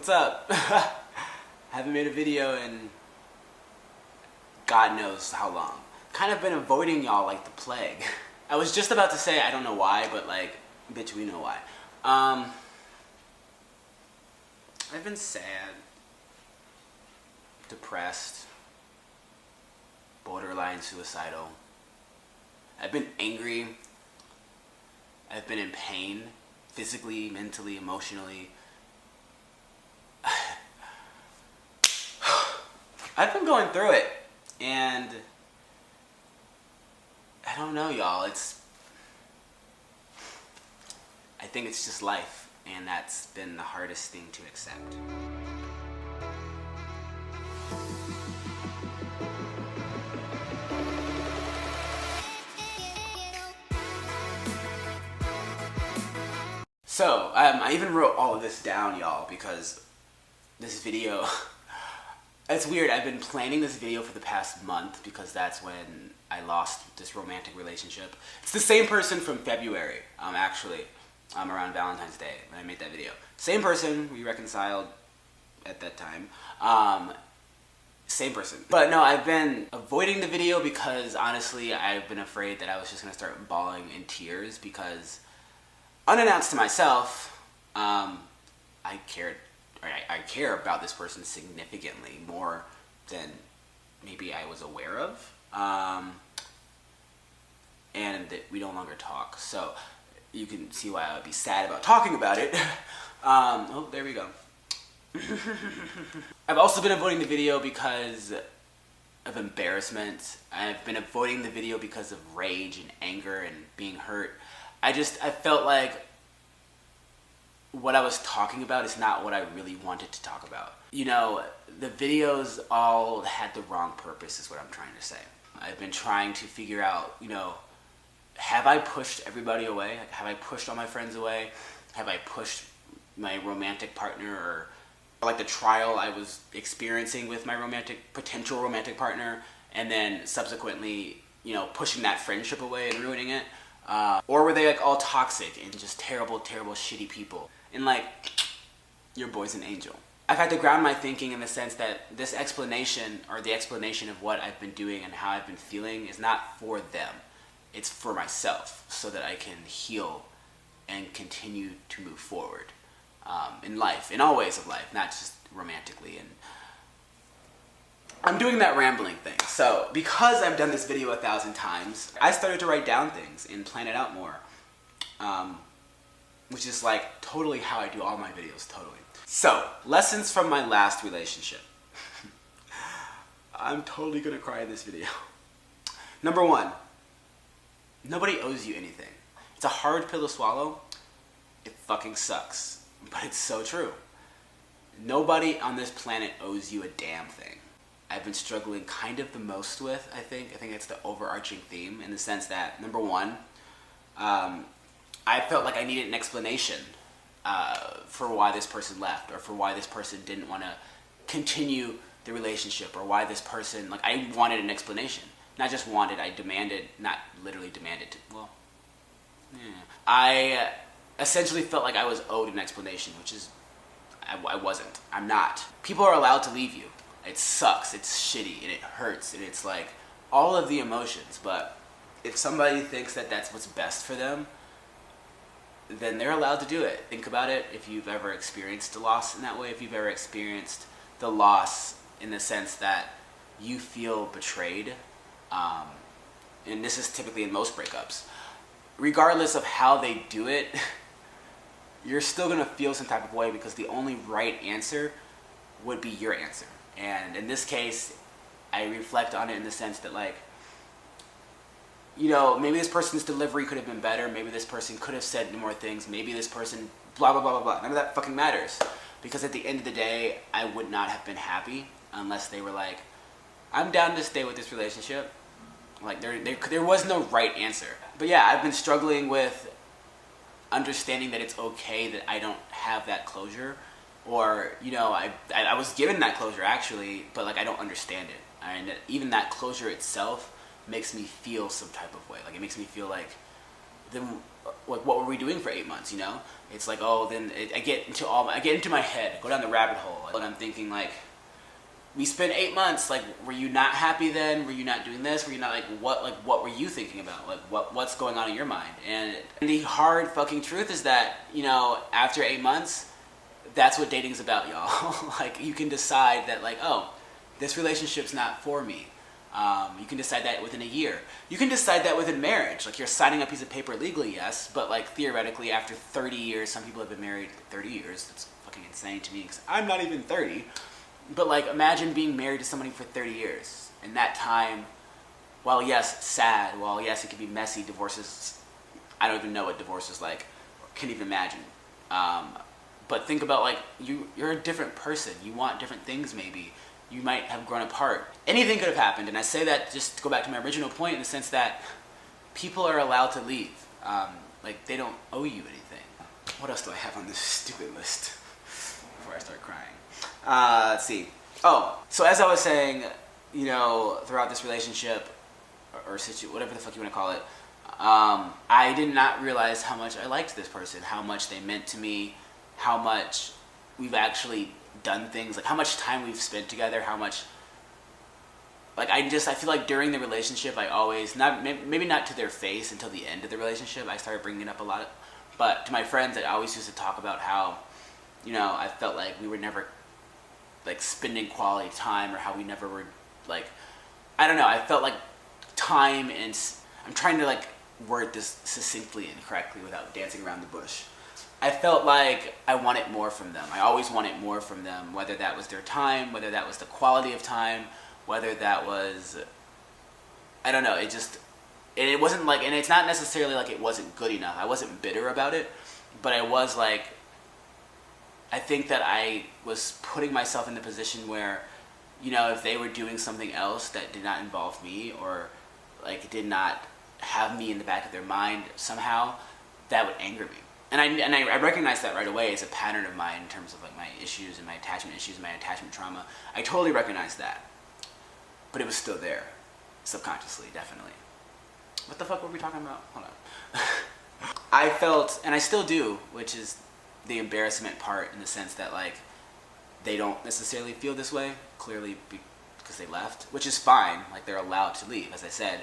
What's up? Haven't made a video in God knows how long. Kind of been avoiding y'all like the plague. I was just about to say I don't know why, but like, bitch, we know why. I've been sad, depressed, borderline suicidal. I've been angry. I've been in pain, physically, mentally, emotionally. I've been going through it, and I don't know, y'all. I think it's just life, and that's been the hardest thing to accept. So, I even wrote all of this down, y'all, because this video, it's weird. I've been planning this video for the past month because that's when I lost this romantic relationship. It's the same person from February, actually, around Valentine's Day when I made that video. Same person, we reconciled at that time. Same person. But no, I've been avoiding the video because honestly, I've been afraid that I was just gonna start bawling in tears because unannounced to myself, I care about this person significantly more than maybe I was aware of, and that we no longer talk. So you can see why I would be sad about talking about it. Oh, there we go. I've also been avoiding the video because of embarrassment. I've been avoiding the video because of rage and anger and being hurt. I felt like what I was talking about is not what I really wanted to talk about. You know, the videos all had the wrong purpose is what I'm trying to say. I've been trying to figure out, you know, have I pushed everybody away? Have I pushed all my friends away? Have I pushed my romantic partner or like the trial I was experiencing with my potential romantic partner, and then subsequently, you know, pushing that friendship away and ruining it? Or were they like all toxic and just terrible, terrible, shitty people? And like, your boy's an angel. I've had to ground my thinking in the sense that this explanation, or the explanation of what I've been doing and how I've been feeling, is not for them. It's for myself, so that I can heal and continue to move forward in life, in all ways of life, not just romantically. And I'm doing that rambling thing. So because I've done this video 1,000 times, I started to write down things and plan it out more. Which is like totally how I do all my videos, totally. So, lessons from my last relationship. I'm totally gonna cry in this video. Number one, nobody owes you anything. It's a hard pill to swallow. It fucking sucks, but it's so true. Nobody on this planet owes you a damn thing. I've been struggling kind of the most with, I think it's the overarching theme, in the sense that, number one, I felt like I needed an explanation for why this person left, or for why this person didn't want to continue the relationship, or why this person, like, I wanted an explanation. Not just wanted, I demanded, not literally demanded, I essentially felt like I was owed an explanation, which is, I wasn't. I'm not. People are allowed to leave you. It sucks, it's shitty, and it hurts, and it's like all of the emotions, but if somebody thinks that that's what's best for them, then they're allowed to do it. Think about it if you've ever experienced a loss in that way, if you've ever experienced the loss in the sense that you feel betrayed, and this is typically in most breakups, regardless of how they do it, you're still gonna feel some type of way because the only right answer would be your answer. And in this case, I reflect on it in the sense that, like, you know, maybe this person's delivery could have been better, maybe this person could have said more things, maybe this person blah blah blah blah blah. None of that fucking matters, because at the end of the day, I would not have been happy unless they were like, I'm down to stay with this relationship. Like, there was no right answer. But yeah, I've been struggling with understanding that it's okay that I don't have that closure. Or, you know, I was given that closure actually, but like I don't understand it. And even that closure itself makes me feel some type of way. Like, it makes me feel like then like what were we doing for 8 months? You know, it's like, oh, then I get into my head, go down the rabbit hole, and I'm thinking like, we spent 8 months. Like, were you not happy then? Were you not doing this? Were you not what were you thinking about? Like, what's going on in your mind? And the hard fucking truth is that, you know, after 8 months, that's what dating's about, y'all. Like, you can decide that, like, oh, this relationship's not for me. You can decide that within a year. You can decide that within marriage. Like, you're signing a piece of paper legally, yes, but like theoretically, after 30 years, some people have been married 30 years. That's fucking insane to me because I'm not even 30. But like, imagine being married to somebody for 30 years. And that time, while yes, sad, while yes, it can be messy, divorces, I don't even know what divorce is like, or can't even imagine. But think about, like, you're a different person. You want different things, maybe. You might have grown apart. Anything could have happened. And I say that just to go back to my original point, in the sense that people are allowed to leave. Like, they don't owe you anything. What else do I have on this stupid list before I start crying? Let's see. Oh, so as I was saying, you know, throughout this relationship, or whatever the fuck you want to call it, I did not realize how much I liked this person, how much they meant to me, how much we've actually done things, like how much time we've spent together, how much, like, I feel like during the relationship, I always, maybe not to their face until the end of the relationship, I started bringing it up a lot, but to my friends, I always used to talk about how, you know, I felt like we were never, like, spending quality time, or how we never were, like, I don't know, I felt like time, and I'm trying to, like, word this succinctly and correctly without dancing around the bush. I felt like I wanted more from them. I always wanted more from them, whether that was their time, whether that was the quality of time, whether that was, I don't know, it wasn't like, and it's not necessarily like it wasn't good enough. I wasn't bitter about it, but I was like, I think that I was putting myself in the position where, you know, if they were doing something else that did not involve me, or like did not have me in the back of their mind somehow, that would anger me. And I recognized that right away as a pattern of mine in terms of like my issues and my attachment issues and my attachment trauma. I totally recognized that. But it was still there. Subconsciously, definitely. What the fuck were we talking about? Hold on. I felt, and I still do, which is the embarrassment part, in the sense that, like, they don't necessarily feel this way, clearly because they left, which is fine. Like, they're allowed to leave, as I said.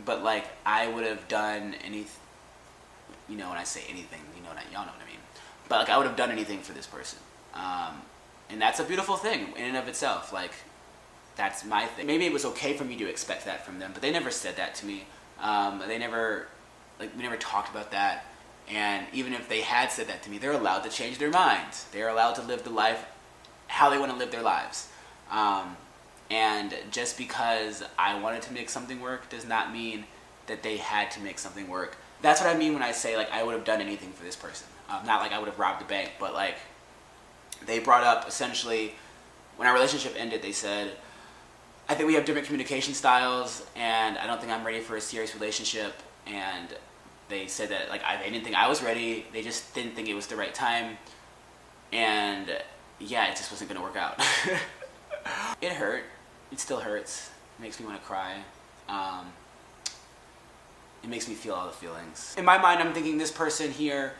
But, like, I would have done anything. You know, when I say anything, you know, y'all know what I mean. But, like, I would have done anything for this person. And that's a beautiful thing in and of itself. Like, that's my thing. Maybe it was okay for me to expect that from them, but they never said that to me. They never, like, we never talked about that. And even if they had said that to me, they're allowed to change their minds. They're allowed to live the life how they want to live their lives. And just because I wanted to make something work does not mean that they had to make something work. That's what I mean when I say, like, I would have done anything for this person. Not like I would have robbed a bank, but, like, they brought up, essentially, when our relationship ended, they said, I think we have different communication styles, and I don't think I'm ready for a serious relationship. And they said that, like, they didn't think I was ready. They just didn't think it was the right time. And, yeah, it just wasn't going to work out. It hurt. It still hurts. It makes me want to cry. It makes me feel all the feelings. In my mind, I'm thinking this person here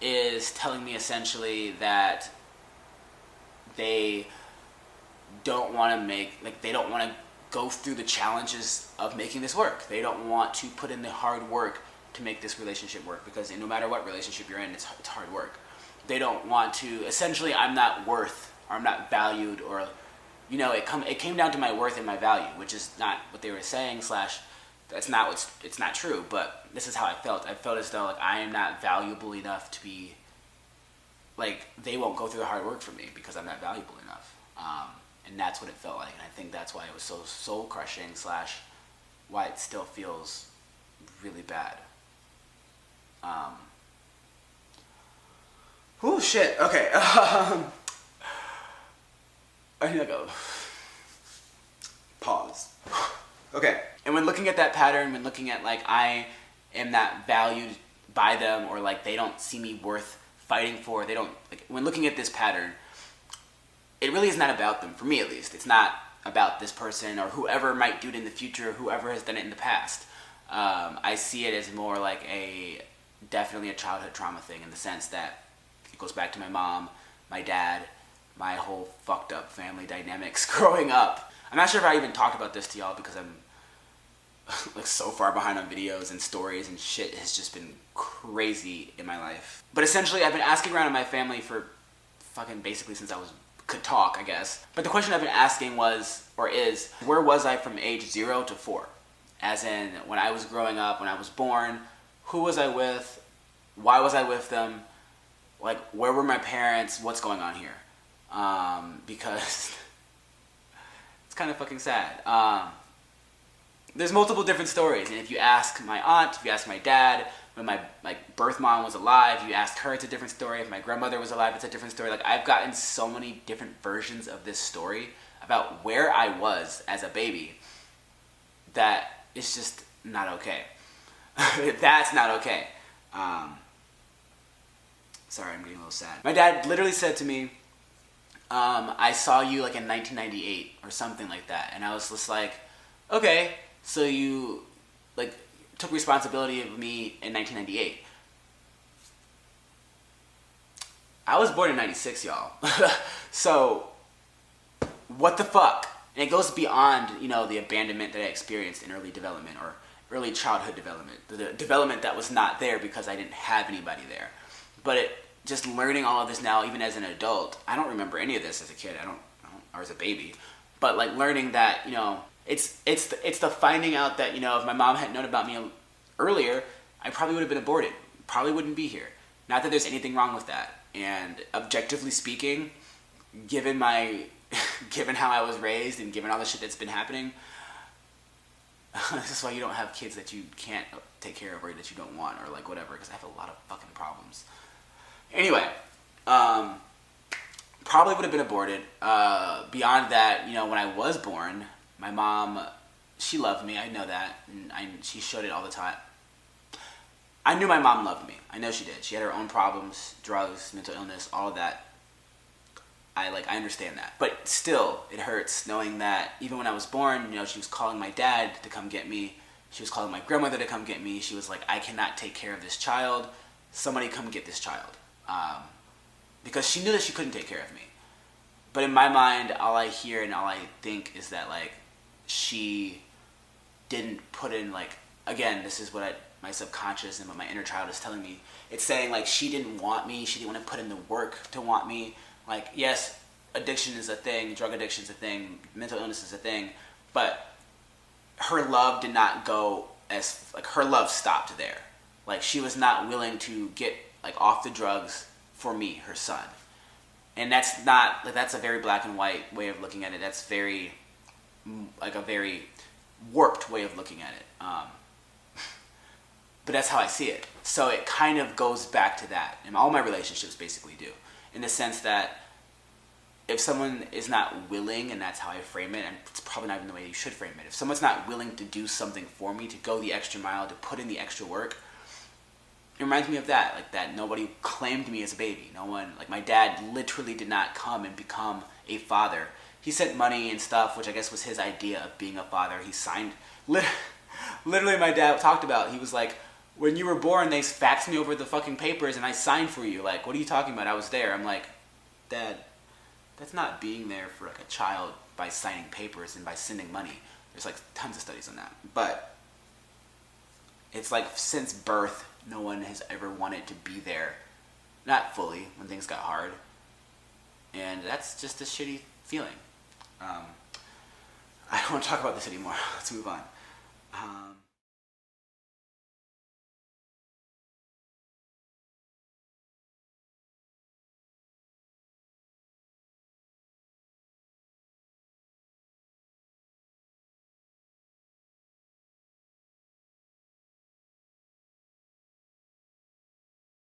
is telling me essentially that they don't want to they don't want to go through the challenges of making this work. They don't want to put in the hard work to make this relationship work, because no matter what relationship you're in, it's hard work. They don't want to, essentially, I'm not worth, or I'm not valued, or, you know, it came down to my worth and my value, which is not what they were saying, it's not true, but this is how I felt. I felt as though, like, I am not valuable enough to be, like, they won't go through the hard work for me because I'm not valuable enough. And that's what it felt like. And I think that's why it was so soul crushing / why it still feels really bad. Oh shit. Okay. I need to go. Pause. Okay. And when looking at that pattern, when looking at, like, I am not valued by them, or, like, they don't see me worth fighting for, they don't, like, when looking at this pattern, it really is not about them, for me at least. It's not about this person or whoever might do it in the future, whoever has done it in the past. I see it as more like definitely a childhood trauma thing, in the sense that it goes back to my mom, my dad, my whole fucked up family dynamics growing up. I'm not sure if I even talked about this to y'all, because I'm like so far behind on videos and stories, and shit has just been crazy in my life. But essentially, I've been asking around in my family for fucking basically since I could talk, I guess. But the question I've been asking is, where was I from age 0 to 4? As in, when I was growing up, when I was born, who was I with? Why was I with them? Like, where were my parents? What's going on here? Because it's kind of fucking sad. There's multiple different stories, and if you ask my aunt, if you ask my dad, when my birth mom was alive, you ask her, it's a different story. If my grandmother was alive, it's a different story. Like, I've gotten so many different versions of this story about where I was as a baby that it's just not okay. That's not okay. Sorry, I'm getting a little sad. My dad literally said to me, I saw you like in 1998 or something like that. And I was just like, okay, so you like took responsibility of me in 1998. I was born in 96, y'all. So what the fuck? And it goes beyond, the abandonment that I experienced in early development, or early childhood development. The development that was not there because I didn't have anybody there. But just learning all of this now, even as an adult, I don't remember any of this as a kid. I don't or as a baby. But like learning that, it's the finding out that, if my mom had known about me earlier, I probably would have been aborted. Probably wouldn't be here. Not that there's anything wrong with that. And objectively speaking, given how I was raised and given all the shit that's been happening, this is why you don't have kids that you can't take care of or that you don't want or like whatever, because I have a lot of fucking problems. Anyway, probably would have been aborted. Beyond that, when I was born, my mom, she loved me. I know that, and she showed it all the time. I knew my mom loved me. I know she did. She had her own problems, drugs, mental illness, all of that. I understand that. But still, it hurts knowing that even when I was born, she was calling my dad to come get me. She was calling my grandmother to come get me. She was like, I cannot take care of this child. Somebody come get this child. Because she knew that she couldn't take care of me. But in my mind, all I hear and all I think is that, she didn't put in, again, this is what my subconscious and what my inner child is telling me. It's saying, she didn't want me. She didn't want to put in the work to want me. Yes, addiction is a thing, drug addiction is a thing, mental illness is a thing, but her love did not go her love stopped there. She was not willing to get, off the drugs for me, her son. And that's not, that's a very black and white way of looking at it. That's very, a very warped way of looking at it. But that's how I see it. So it kind of goes back to that. And all my relationships basically do. In the sense that if someone is not willing, and that's how I frame it, and it's probably not even the way you should frame it. If someone's not willing to do something for me, to go the extra mile, to put in the extra work, it reminds me of that. That nobody claimed me as a baby. No one, my dad literally did not come and become a father. He sent money and stuff, which I guess was his idea of being a father. He signed, literally my dad talked about, he was like, when you were born, they faxed me over the fucking papers and I signed for you. What are you talking about? I was there. I'm like, Dad, that's not being there for a child by signing papers and by sending money. There's tons of studies on that. But it's since birth, no one has ever wanted to be there. Not fully, when things got hard. And that's just a shitty feeling. I don't want to talk about this anymore. Let's move on.